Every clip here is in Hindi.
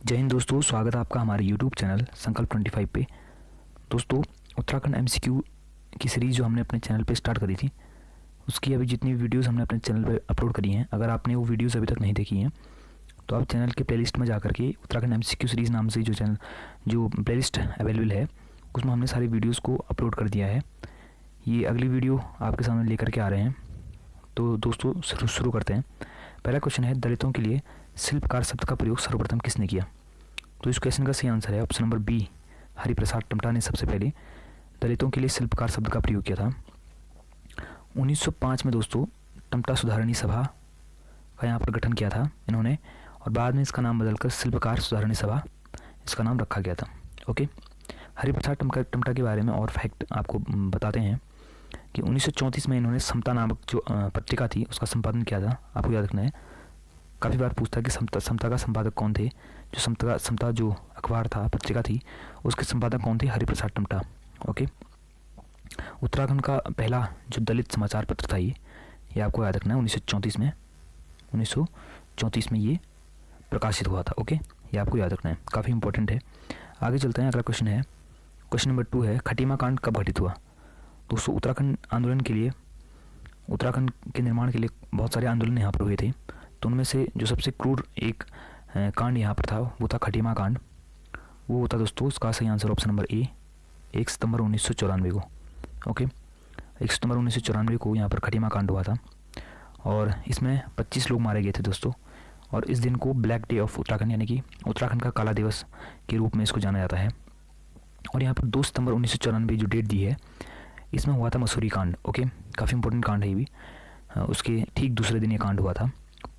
जय हिंद दोस्तों, स्वागत है आपका हमारे YouTube चैनल संकल्प 25 पे। दोस्तों, उत्तराखंड MCQ की सीरीज़ जो हमने अपने चैनल पे स्टार्ट करी थी, उसकी अभी जितनी वीडियोस हमने अपने चैनल पे अपलोड करी हैं, अगर आपने वो वीडियोस अभी तक नहीं देखी हैं तो आप चैनल के प्लेलिस्ट में जाकर के उत्तराखंड MCQ सीरीज़ नाम से जो प्लेलिस्ट अवेलेबल है, उसमें हमने सारी वीडियोज़ को अपलोड कर दिया है। ये अगली वीडियो आपके सामने लेकर के आ रहे हैं। तो दोस्तों शुरू करते हैं। पहला क्वेश्चन है, दलितों के लिए शिल्पकार शब्द का प्रयोग सर्वप्रथम किसने किया? तो इस क्वेश्चन का सही आंसर है option number B, Hariprasad Tamta ने सबसे पहले दलितों के लिए शिल्पकार शब्द का प्रयोग किया था। 1905 में दोस्तों टमटा सुधारणी सभा का यहाँ पर गठन किया था इन्होंने, और बाद में इसका नाम बदलकर शिल्पकार सुधारणी सभा इसका नाम रखा गया था। ओके, हरिप्रसाद टमटा के बारे में और फैक्ट आपको बताते हैं कि 1934 में इन्होंने समता नामक जो पत्रिका थी उसका संपादन किया था। आपको याद रखना है, काफ़ी बार पूछता है कि समता का संपादक कौन थे। जो समता जो अखबार था, पत्रिका थी, उसके संपादक कौन थे? हरिप्रसाद टमटा। ओके, उत्तराखंड का पहला जो दलित समाचार पत्र था ये आपको याद रखना है 1934 में ये प्रकाशित हुआ था। ओके, ये आपको याद रखना है, काफ़ी इंपॉर्टेंट है। आगे चलते हैं, अगला क्वेश्चन है, क्वेश्चन नंबर 2 है, खटीमा कांड कब घटित हुआ? दोस्तों, उत्तराखंड आंदोलन के लिए, उत्तराखंड के निर्माण के लिए बहुत सारे आंदोलन यहाँ पर हुए थे, तो उनमें से जो सबसे क्रूर एक कांड यहाँ पर था वो था खटीमा कांड। वो होता दोस्तों, उसका सही आंसर ऑप्शन नंबर ए, 1 सितंबर 1994 को। ओके, 1 सितंबर 1994 को यहाँ पर खटीमा कांड हुआ था, और इसमें 25 लोग मारे गए थे दोस्तों। और इस दिन को ब्लैक डे ऑफ उत्तराखंड यानी कि उत्तराखंड का काला दिवस के रूप में इसको जाना जाता है। और यहाँ पर 2 सितंबर 1994 जो डेट दी है, इसमें हुआ था मसूरी कांड। ओके, काफ़ी इंपॉर्टेंट कांड है ये भी। उसके ठीक दूसरे दिन ये कांड हुआ था।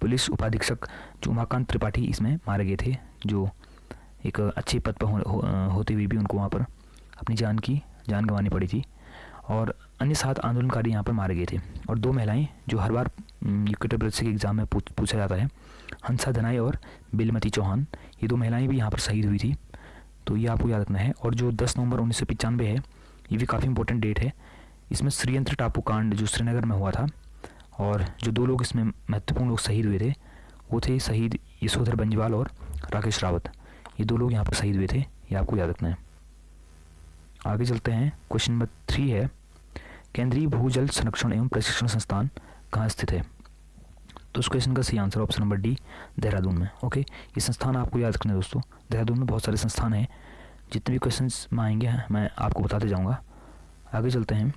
पुलिस उपाधीक्षक जो उमाकांत त्रिपाठी इसमें मारे गए थे, जो एक अच्छे पद पर होते हुए भी उनको वहाँ पर अपनी जान गंवानी पड़ी थी। और अन्य 7 आंदोलनकारी यहाँ पर मारे गए थे। और 2 महिलाएं जो हर बार यूकेटी के एग्ज़ाम में पूछा जाता है, हंसा धनाई और बिलमती चौहान, ये 2 महिलाएं भी यहाँ पर शहीद हुई थी, तो ये आपको याद रखना है। और जो 10 नवंबर 1995 है, ये भी काफ़ी इंपॉर्टेंट डेट है। इसमें श्रीयंत्र टापू कांड जो श्रीनगर में हुआ था, और जो 2 लोग इसमें महत्वपूर्ण लोग शहीद हुए थे वो थे शहीद यशोधर बंजवाल और राकेश रावत। ये 2 लोग यहाँ पर शहीद हुए थे, ये आपको याद रखना है। आगे चलते हैं, क्वेश्चन नंबर 3 है, केंद्रीय भूजल संरक्षण एवं प्रशिक्षण संस्थान कहाँ स्थित है? तो उस क्वेश्चन का सही answer option number D, Dehradun में। ओके, ये संस्थान आपको याद रखना है दोस्तों। देहरादून में बहुत सारे संस्थान हैं, जितने भी क्वेश्चन में आएंगे मैं आपको बताते जाऊँगा। आगे चलते हैं,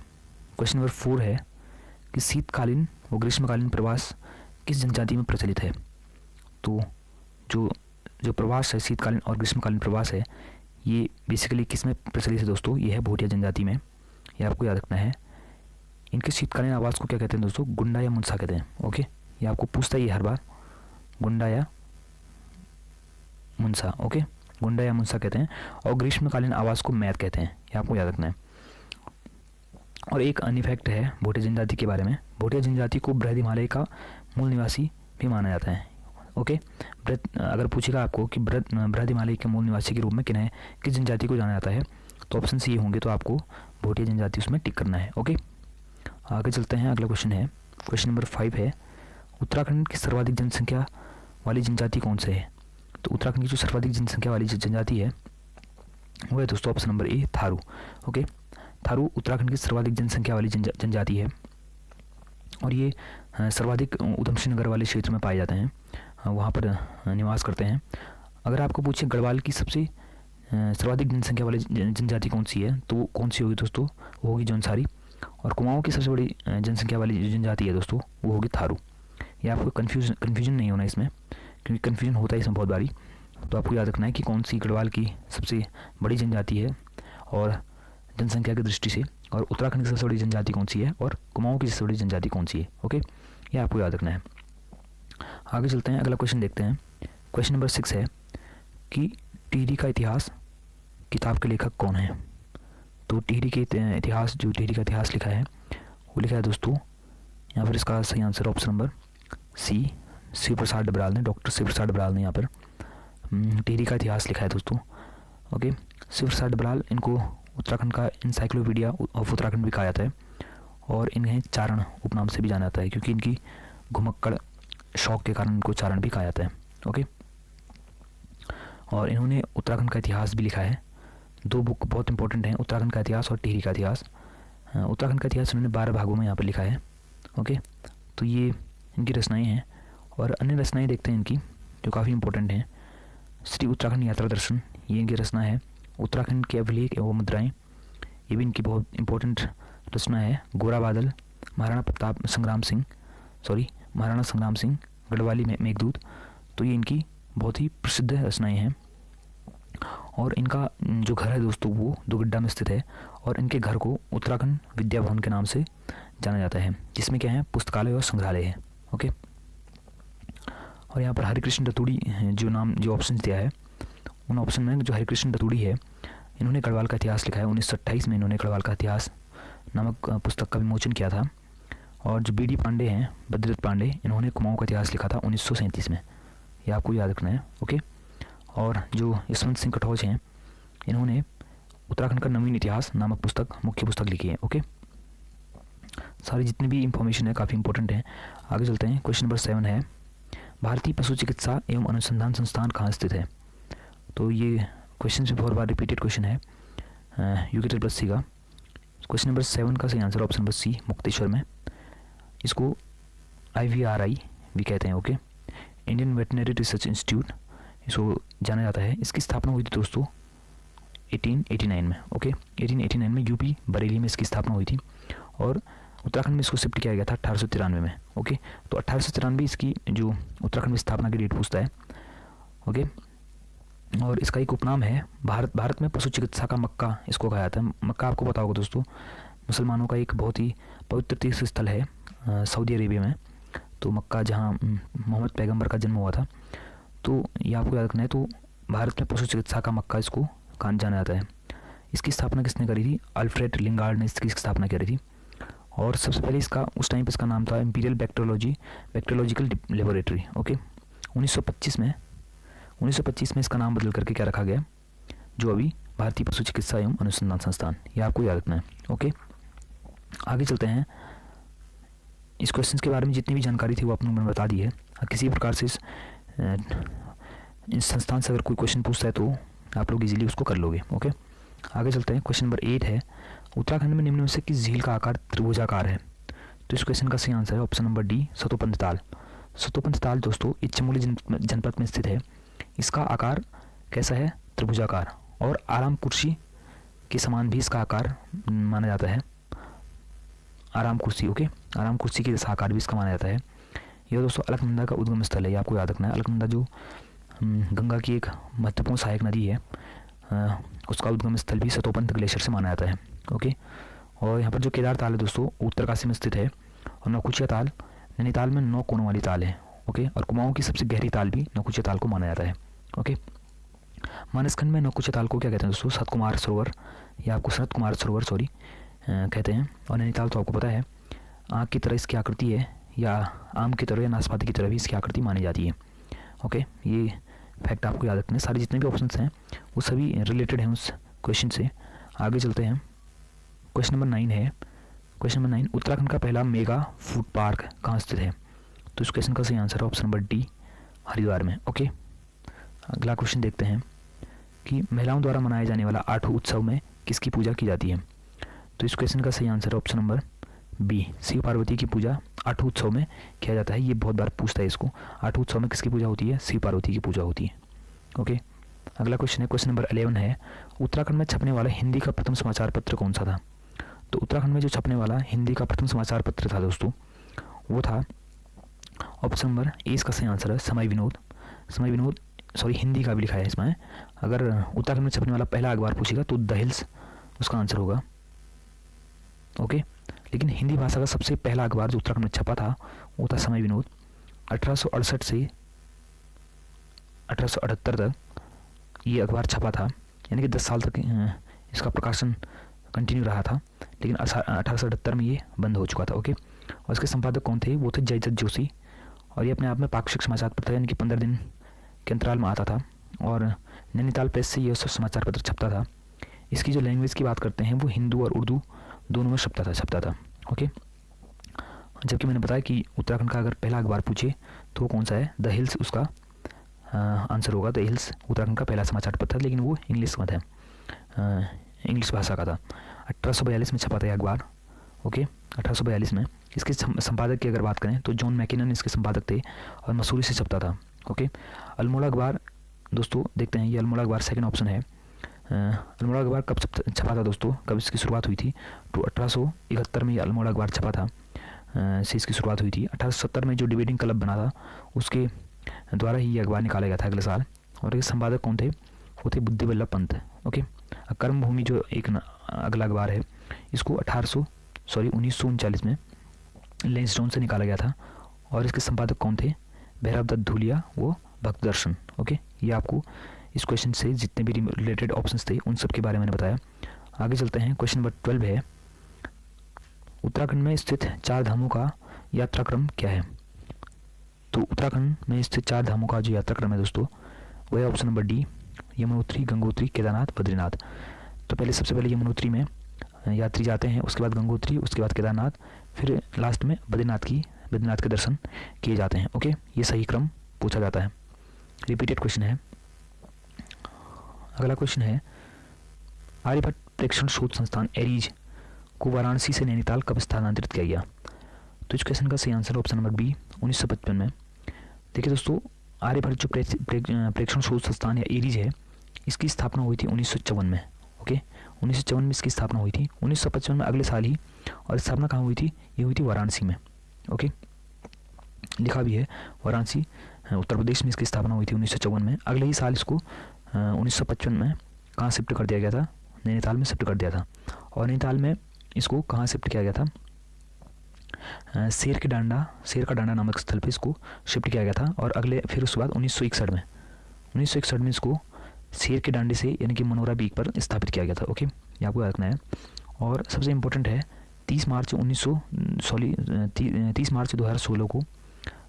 क्वेश्चन नंबर 4 है कि शीतकालीन व ग्रीष्मकालीन प्रवास किस जनजाति में प्रचलित है? तो जो प्रवास है, शीतकालीन और ग्रीष्मकालीन प्रवास है, ये बेसिकली किस में प्रचलित है दोस्तों? ये है भोटिया जनजाति में, ये आपको याद रखना है। इनके शीतकालीन आवास को क्या कहते हैं दोस्तों? गुंडा या मुंसा कहते हैं। ओके, ये आपको पूछता ही हर बार, गुंडा या मुंसा। ओके, गुंडा या मुंसा कहते हैं। और ग्रीष्मकालीन आवास को मैत कहते हैं, ये आपको याद रखना है। और एक अन्य फैक्ट है भोटिया जनजाति के बारे में, भोटिया जनजाति को बृहद हिमालय का मूल निवासी भी माना जाता है। ओके, अगर पूछेगा आपको कि बृहद हिमालय के मूल निवासी के रूप में किस जनजाति को जाना जाता है, तो ऑप्शन सी होंगे, तो आपको भोटिया जनजाति उसमें टिक करना है। ओके, आगे चलते हैं, अगला क्वेश्चन है, क्वेश्चन नंबर 5 है, उत्तराखंड की सर्वाधिक जनसंख्या वाली जनजाति कौन से है? तो उत्तराखंड की जो सर्वाधिक जनसंख्या वाली जनजाति है वो है दोस्तों option number A, Tharu. Okay, Tharu Uttarakhand की सर्वाधिक जनसंख्या वाली जनजाति है, और ये सर्वाधिक उधमसिंह नगर वाले क्षेत्र में पाए जाते हैं, वहाँ पर निवास करते हैं। अगर आपको पूछे गढ़वाल की सबसे सर्वाधिक जनसंख्या वाली जनजाति कौन सी है, तो वो कौन सी होगी दोस्तों? वो होगी जौनसारी। और कुमाऊँ की सबसे बड़ी जनसंख्या वाली जो जनजाति है दोस्तों, वो होगी थारू। ये आपको कन्फ्यूजन नहीं होना इसमें, क्योंकि कन्फ्यूजन होता है इसमें बहुत बारी। तो आपको याद रखना है कि कौन सी गढ़वाल की सबसे बड़ी जनजाति है और जनसंख्या की दृष्टि से, और उत्तराखंड की सबसे बड़ी जनजाति कौन सी है, और कुमाऊँ की सबसे बड़ी जनजाति कौन सी है। ओके, ये आपको याद रखना है। आगे चलते हैं, अगला क्वेश्चन देखते हैं। क्वेश्चन नंबर 6 है कि टिहरी का इतिहास किताब के लेखक कौन है? तो टिहरी का इतिहास लिखा है, वो लिखा है दोस्तों यहाँ पर, इसका सही answer option number C, Shiv Prasad Dabral ने, डॉक्टर शिव प्रसाद डबराल ने यहाँ पर टिहरी का इतिहास लिखा है दोस्तों। ओके, शिव प्रसाद डबराल, इनको उत्तराखंड का इंसाइक्लोपीडिया ऑफ उत्तराखंड भी कहा जाता है, और इन्हें चारण उपनाम से भी जाना जाता है, क्योंकि इनकी घुमक्कड़ शौक के कारण इनको चारण भी कहा जाता है। ओके, और इन्होंने उत्तराखंड का इतिहास भी लिखा है। 2 बुक बहुत इंपॉर्टेंट हैं, उत्तराखंड का इतिहास और टिहरी का इतिहास। उत्तराखंड का इतिहास उन्होंने 12 भागों में यहाँ पर लिखा है। ओके, तो ये इनकी रचनाएँ हैं। और अन्य रचनाएँ देखते हैं इनकी जो काफ़ी इंपॉर्टेंट हैं। श्री उत्तराखंड यात्रा दर्शन, ये इनकी रचना है। उत्तराखंड के अभिलेख एवं मुद्राएँ, ये भी इनकी बहुत इंपॉर्टेंट रचना है। गोरा बादल, महाराणा संग्राम सिंह गढ़वाली में मेघदूत, तो ये इनकी बहुत ही प्रसिद्ध रचनाएँ हैं। और इनका जो घर है दोस्तों वो दुगड्डा में स्थित है, और इनके घर को उत्तराखंड विद्या भवन के नाम से जाना जाता है, जिसमें क्या है, पुस्तकालय और संग्रहालय है। ओके, और यहाँ पर हरिकृष्ण रतूड़ी जो ऑप्शन दिया है, उन ऑप्शन में जो हरिकृष्ण रतूड़ी है, इन्होंने गढ़वाल का इतिहास लिखा है। 1928 में इन्होंने गढ़वाल का इतिहास नामक पुस्तक का विमोचन किया था। और जो BD पांडे हैं, बद्रीदत्त पांडे, इन्होंने कुमाऊं का इतिहास लिखा था 1937 में, ये आपको याद रखना है। ओके, और जो यशवंत सिंह कटौज हैं, इन्होंने उत्तराखंड का नवीन इतिहास नामक पुस्तक मुख्य पुस्तक लिखी है। ओके, सारी जितनी भी इंफॉर्मेशन है काफ़ी इंपॉर्टेंट है। आगे चलते हैं। क्वेश्चन नंबर 7 है, भारतीय पशु चिकित्सा एवं अनुसंधान संस्थान कहाँ स्थित है? तो ये क्वेश्चन से बहुत बार रिपीटेड क्वेश्चन है UKTEL प्लस C का। क्वेश्चन नंबर 7 का सही answer option number C, Mukteshwar में। इसको IVRI भी कहते हैं। Okay, Indian veterinary research institute इसको जाना जाता है। इसकी स्थापना हुई थी दोस्तों 1889 में। ओके, 1889 में UP बरेली में इसकी स्थापना हुई थी, और उत्तराखंड में इसको शिफ्ट किया गया था 1893 में। ओके, तो 1893 इसकी जो उत्तराखंड में स्थापना की डेट पूछता है। ओके, और इसका एक उपनाम है भारत में पशु चिकित्सा का मक्का इसको कहा जाता है। मक्का आपको पता होगा दोस्तों, मुसलमानों का एक बहुत ही पवित्र तीर्थ स्थल है सऊदी अरेबिया में। तो मक्का जहाँ मोहम्मद पैगंबर का जन्म हुआ था, तो ये आपको याद रखना है। तो भारत में पशु चिकित्सा का मक्का इसको जाना जाता है। इसकी स्थापना किसने करी थी? अल्फ्रेड लिंगार्ड ने इसकी स्थापना करी थी। और सबसे पहले उस टाइम पर इसका नाम था इंपीरियल बैक्टीरियोलॉजिकल लेबोरेटरी। ओके, 1925 में इसका नाम बदल करके क्या रखा गया, जो अभी भारतीय पशु चिकित्सा एवं अनुसंधान संस्थान, ये आपको याद रखना है। ओके, आगे चलते हैं। इस क्वेश्चन के बारे में जितनी भी जानकारी थी वो आपने मैंने बता दी है। किसी प्रकार से इस संस्थान से अगर कोई क्वेश्चन पूछता है तो आप लोग इजीली उसको कर लोगे। ओके, आगे चलते हैं। क्वेश्चन नंबर 8 है, उत्तराखंड में निम्न में से किस झील का आकार त्रिभुजाकार है? तो इस क्वेश्चन का सही आंसर है ऑप्शन नंबर D, सतोपंथ ताल। सतोपंथ ताल दोस्तों इस चमोली जनपद में स्थित है। इसका आकार कैसा है? त्रिभुजाकार। और आराम कुर्सी के समान भी इसका आकार माना जाता है। आराम कुर्सी, ओके, आराम कुर्सी के जैसा आकार भी इसका माना जाता है। यह दोस्तों अलकनंदा का उद्गम स्थल है, ये आपको याद रखना है। अलकनंदा जो गंगा की एक महत्वपूर्ण सहायक नदी है, उसका उद्गम स्थल भी सतोपंथ ग्लेशियर से माना जाता है। ओके, और यहाँ पर जो केदार ताल है दोस्तों उत्तरकाशी में स्थित है। और नौकुचिया ताल नैनीताल में 9 कोनों वाली ताल है। ओके, और कुमाऊं की सबसे गहरी ताल भी नौकुचिया ताल को माना जाता है। ओके, मानसखंड में नौकुचिया ताल को क्या कहते हैं दोस्तों? सनत कुमार सरोवर कहते हैं। और नैनीताल तो आपको पता है आँख की तरह इसकी आकृति है, या आम की तरह या नाशपाती की तरह भी इसकी आकृति मानी जाती है। ओके, ये फैक्ट आपको याद रखना है। सारे जितने भी ऑप्शंस हैं वो सभी रिलेटेड हैं उस क्वेश्चन से। आगे चलते हैं। क्वेश्चन नंबर 9 है। क्वेश्चन नंबर 9, उत्तराखंड का पहला मेगा फूड पार्क कहाँ स्थित है? तो इस क्वेश्चन का सही आंसर है ऑप्शन नंबर D, हरिद्वार में। ओके, अगला क्वेश्चन देखते हैं कि महिलाओं द्वारा मनाया जाने वाला आठू उत्सव में किसकी पूजा की जाती है? तो इस क्वेश्चन का सही आंसर है option number B, Shiv Parvati की पूजा आठू उत्सव में किया जाता है। ये बहुत बार पूछता है इसको, आठू उत्सव में किसकी पूजा होती है? शिव पार्वती की पूजा होती है। ओके, अगला क्वेश्चन है, क्वेश्चन नंबर 11 है, उत्तराखंड में छपने वाला हिंदी का प्रथम समाचार पत्र कौन सा था? तो उत्तराखंड में जो छपने वाला हिंदी का प्रथम समाचार पत्र था दोस्तों, वो था ऑप्शन नंबर A, इसका सही आंसर है समय विनोद। हिंदी का भी लिखा है इसमें। अगर उत्तराखंड में छपने वाला पहला अखबार पूछेगा तो द हिल्स उसका आंसर होगा। ओके, लेकिन हिंदी भाषा का सबसे पहला अखबार जो उत्तराखंड में छपा था वो था समय विनोद। 1868 से 1878 तक ये अखबार छपा था, यानी कि 10 साल तक इसका प्रकाशन कंटिन्यू रहा था, लेकिन 1878 में ये बंद हो चुका था। ओके, और इसके संपादक कौन थे? वो थे जयदत्त जोशी। और ये अपने आप में पाक्षिक समाचार पत्र यानी कि 15 दिन के अंतराल में आता था, और नैनीताल प्रेस से ये समाचार पत्र छपता था। इसकी जो लैंग्वेज की बात करते हैं वो हिंदू और उर्दू दोनों में छपता था। ओके, जबकि मैंने बताया कि उत्तराखंड का अगर पहला अखबार पूछे तो वो कौन सा है? द हिल्स उसका आंसर होगा। द हिल्स उत्तराखंड का पहला समाचार पत्र था, लेकिन वो इंग्लिश में था, इंग्लिश भाषा का था। 1842 में छपा था अखबार। ओके, 1842 में। इसके संपादक की अगर बात करें तो जॉन मैकिनन इसके संपादक थे और मसूरी से छपता था। ओके, अल्मोड़ा अखबार दोस्तों देखते हैं, ये अल्मोड़ा अखबार सेकंड ऑप्शन है। अल्मोड़ा अखबार कब छपा था दोस्तों, कब इसकी शुरुआत हुई थी? तो 1871 में ये अल्मोड़ा अखबार छपा था, से इसकी शुरुआत हुई थी। 1870 में जो डिबेटिंग क्लब बना था उसके द्वारा ही ये अखबार निकाला गया था अगले साल। और ये संपादक कौन थे? वो थे बुद्धि वल्लभ पंत। ओके, कर्मभूमि जो एक अगला अखबार है, इसको 1939 में लेंसडाउन से निकाला गया था और इसके संपादक कौन थे? भैरव दत्त धूलिया, वो भक्त दर्शन। ओके, ये आपको इस क्वेश्चन से जितने भी रिलेटेड ऑप्शंस थे उन सब के बारे में मैंने बताया। आगे चलते हैं। क्वेश्चन नंबर 12 है, उत्तराखंड में स्थित 4 धामों का यात्राक्रम क्या है? तो उत्तराखंड में स्थित 4 धामों का जो यात्राक्रम है दोस्तों, वह है option number D, Yamunotri, Gangotri, Kedarnath, Badrinath. तो पहले सबसे पहले यमुनोत्री में यात्री जाते हैं, उसके बाद गंगोत्री, उसके बाद केदारनाथ, फिर लास्ट में बद्रीनाथ के दर्शन किए जाते हैं। ओके, ये सही क्रम पूछा जाता है, रिपीटेड क्वेश्चन है। अगला क्वेश्चन है, आर्यभट्ट प्रेक्षण शोध संस्थान एरीज को वाराणसी से नैनीताल कब स्थानांतरित किया गया? तो इस क्वेश्चन का सही आंसर ऑप्शन नंबर बी, 1955 में। देखिए दोस्तों, आर्यभट्ट जो प्रेक्षण शोध संस्थान या एरीज है, इसकी स्थापना हुई थी 1954 में। ओके, 1954 में इसकी स्थापना हुई थी, 1955 में अगले साल ही। और स्थापना कहाँ हुई थी? ये हुई थी वाराणसी में। ओके, लिखा भी है वाराणसी, उत्तर प्रदेश में इसकी स्थापना हुई थी 1954 में। अगले ही साल इसको 1955 में कहाँ शिफ्ट कर दिया गया था? नैनीताल में शिफ्ट कर दिया था। और नैनीताल में इसको कहाँ शिफ्ट किया गया था? शेर का डांडा नामक स्थल पे इसको शिफ्ट किया गया था। और अगले फिर उसके बाद 1961 में इसको शेर के डांडे से यानी कि मनोरा बीच पर स्थापित किया गया था। ओके, ये आपको याद रखना है। और सबसे इम्पोर्टेंट है 30 मार्च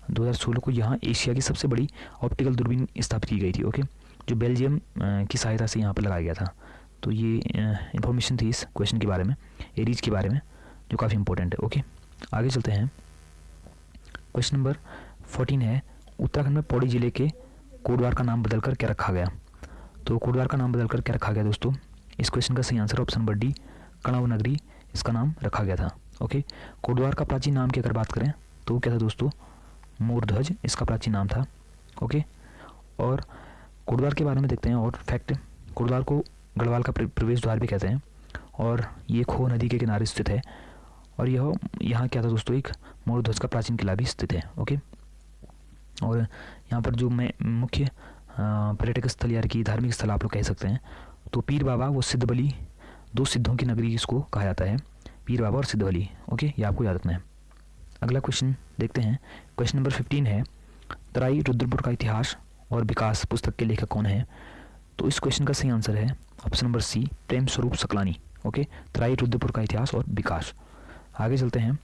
2016 को यहाँ एशिया की सबसे बड़ी ऑप्टिकल दूरबीन स्थापित की गई थी। ओके, जो बेल्जियम की सहायता से यहाँ पर लगाया गया था। तो ये इन्फॉर्मेशन थी इस क्वेश्चन के बारे में, एरीज के बारे में, जो काफ़ी इंपॉर्टेंट है। ओके, आगे चलते हैं। क्वेश्चन नंबर 14 है, उत्तराखंड में पौड़ी जिले के कोटद्वार का नाम बदलकर क्या रखा गया? तो कोटद्वार का नाम बदलकर क्या रखा गया दोस्तों? इस क्वेश्चन का सही आंसर ऑप्शन नंबर डी, कणव नगरी इसका नाम रखा गया था। ओके, कोटद्वार का प्राचीन नाम की अगर बात करें तो वो क्या था दोस्तों? मोरध्वज इसका प्राचीन नाम था। ओके, और कोटद्वार के बारे में देखते हैं और फैक्ट। कोटद्वार को गढ़वाल का प्रवेश द्वार भी कहते हैं और ये खो नदी के किनारे स्थित है। और यह यहाँ क्या था दोस्तों? एक मोरध्वज का प्राचीन किला भी स्थित है। ओके, और यहाँ पर जो मुख्य पर्यटक स्थल या कि धार्मिक स्थल आप लोग कह सकते हैं, तो पीर बाबा वो सिद्ध बली, 2 सिद्धों की नगरी इसको कहा जाता है, पीर बाबा और सिद्ध बली। ओके, ये आपको याद रखना है। अगला क्वेश्चन देखते हैं। क्वेश्चन नंबर 15 है, तराई रुद्रपुर का इतिहास और विकास पुस्तक के लेखक कौन है? तो इस क्वेश्चन का सही आंसर है ऑप्शन नंबर सी, प्रेम स्वरूप सकलानी। ओके, तराई रुद्रपुर का इतिहास और विकास। आगे चलते हैं।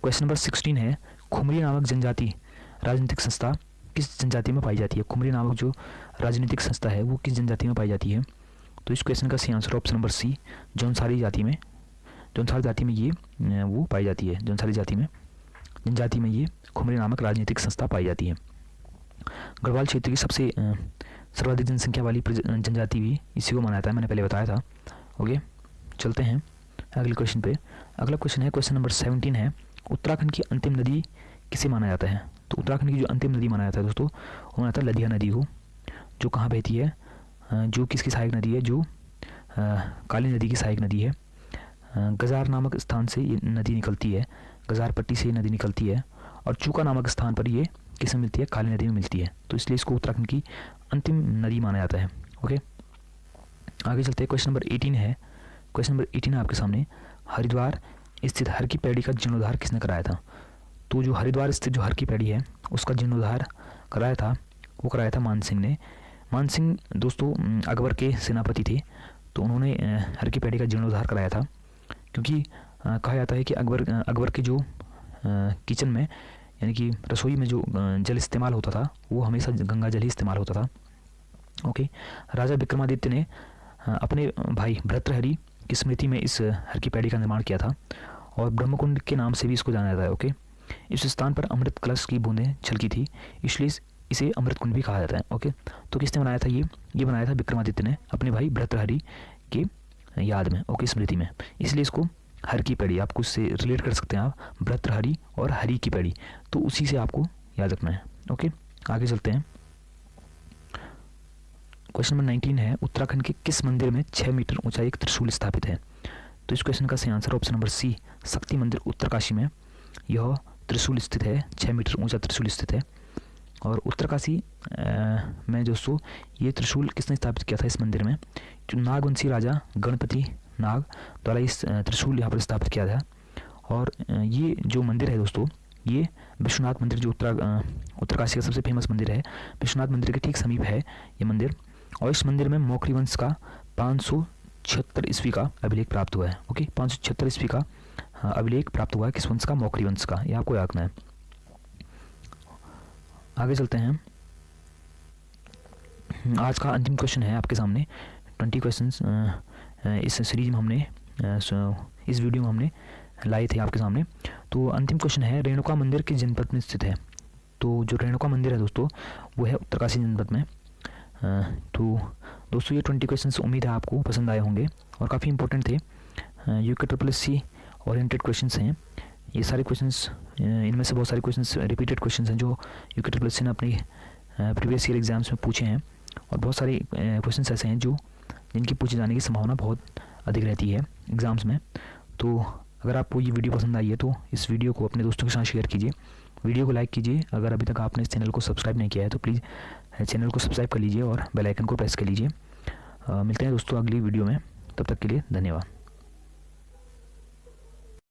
क्वेश्चन नंबर 16 है, खुमरी नामक जनजाति राजनीतिक संस्था किस जनजाति में पाई जाती है? खुमरी नामक जो राजनीतिक संस्था है वो किस जनजाति में पाई जाती है? तो इस क्वेश्चन का सही answer option number C, Jaunsari जाति में ये वो पाई जाती है। जौनसारी जनजाति में ये खुमरी नामक राजनीतिक संस्था पाई जाती है। गढ़वाल क्षेत्र की सबसे सर्वाधिक जनसंख्या वाली जनजाति भी इसी को माना जाता है, मैंने पहले बताया था। ओके, चलते हैं अगले क्वेश्चन पे। अगला क्वेश्चन है, क्वेश्चन नंबर 17 है, उत्तराखंड की अंतिम नदी किसे माना जाता है? तो उत्तराखंड की जो अंतिम नदी माना जाता है दोस्तों, वो माना जाता है लदिया नदी को, जो कहाँ बहती है? जो किसकी सहायक नदी है? जो काली नदी की सहायक नदी है। गजार नामक स्थान से ये नदी निकलती है, गजार पट्टी से ये नदी निकलती है और चूका नामक स्थान पर ये किसमें मिलती है? काली नदी में मिलती है। तो इसलिए इसको उत्तराखंड की अंतिम नदी माना जाता है। ओके, आगे चलते हैं। क्वेश्चन नंबर 18 है। क्वेश्चन नंबर 18 है आपके सामने, हरिद्वार स्थित हर की पैड़ी का जीर्णोद्धार किसने कराया था? तो जो हरिद्वार स्थित जो हर की पैड़ी है उसका जीर्णोद्धार कराया था, वो कराया था मान सिंह ने। मान सिंह दोस्तों अकबर के सेनापति थे, तो उन्होंने हर की पैड़ी का जीर्णोद्धार कराया था, क्योंकि कहा जाता है कि अकबर के जो किचन में यानी कि रसोई में जो जल इस्तेमाल होता था वो हमेशा गंगा जल ही इस्तेमाल होता था। ओके, राजा विक्रमादित्य ने अपने भाई भर्तृहरि की स्मृति में इस हर की पैड़ी का निर्माण किया था और ब्रह्मकुंड के नाम से भी इसको जाना जाता है। ओके, इस स्थान पर अमृत कलश की बूंदें छलकी थी, इसलिए इसे अमृत कुंड भी कहा जाता है। ओके, तो किसने बनाया था ये बनाया था विक्रमादित्य ने अपने भाई भर्तृहरि के याद में, ओके, स्मृति में, इसलिए इसको हर की पेड़ी, आपको उससे रिलेट कर सकते हैं आप, भर्तृहरि और हरि की पेड़ी, तो उसी से आपको याद रखना है। ओके, आगे चलते हैं। क्वेश्चन नंबर 19 है, उत्तराखंड के किस मंदिर में 6 मीटर ऊंचा एक त्रिशूल स्थापित है? तो इस क्वेश्चन का सही आंसर ऑप्शन नंबर सी, शक्ति मंदिर उत्तरकाशी में यह त्रिशूल स्थित है, 6 मीटर ऊंचा त्रिशूल स्थित है। और उत्तरकाशी में दोस्तों ये त्रिशूल किसने स्थापित किया था इस मंदिर में? जो नागवंशी राजा गणपति नाग द्वारा इस त्रिशूल यहाँ पर स्थापित किया था। और ये जो मंदिर है दोस्तों, ये विश्वनाथ मंदिर जो उत्तरकाशी का सबसे फेमस मंदिर है, विश्वनाथ मंदिर के ठीक समीप है ये मंदिर। और इस मंदिर में मौखरी वंश का 576 ईस्वी का अभिलेख प्राप्त हुआ है। ओके, 576 ईस्वी का अभिलेख प्राप्त हुआ है, किस वंश का? मौखरी वंश का, ये आपको याद रखना है। आगे चलते हैं। आज का अंतिम क्वेश्चन है आपके सामने, 20 क्वेश्चंस इस सीरीज में हमने इस वीडियो में हमने लाए थे आपके सामने। तो अंतिम क्वेश्चन है, रेणुका मंदिर किस जनपद में स्थित है? तो जो रेणुका मंदिर है दोस्तों वो है उत्तरकाशी जनपद में। तो दोस्तों ये 20 क्वेश्चंस उम्मीद है आपको पसंद आए होंगे और काफ़ी इंपॉर्टेंट थे। UKSSC ओरिएंटेड क्वेश्चंस हैं ये सारे क्वेश्चंस। इनमें से बहुत सारे क्वेश्चंस रिपीटेड क्वेश्चंस हैं जो UKSSC ने अपने प्रीवियस ईयर एग्जाम्स में पूछे हैं, और बहुत सारे क्वेश्चंस ऐसे हैं जिनकी पूछे जाने की संभावना बहुत अधिक रहती है एग्ज़ाम्स में। तो अगर आपको ये वीडियो पसंद आई है तो इस वीडियो को अपने दोस्तों के साथ शेयर कीजिए, वीडियो को लाइक कीजिए। अगर अभी तक आपने इस चैनल को सब्सक्राइब नहीं किया है तो प्लीज़ चैनल को सब्सक्राइब कर लीजिए और बेल आइकन को प्रेस कर लीजिए। मिलते हैं दोस्तों अगली वीडियो में, तब तक के लिए धन्यवाद।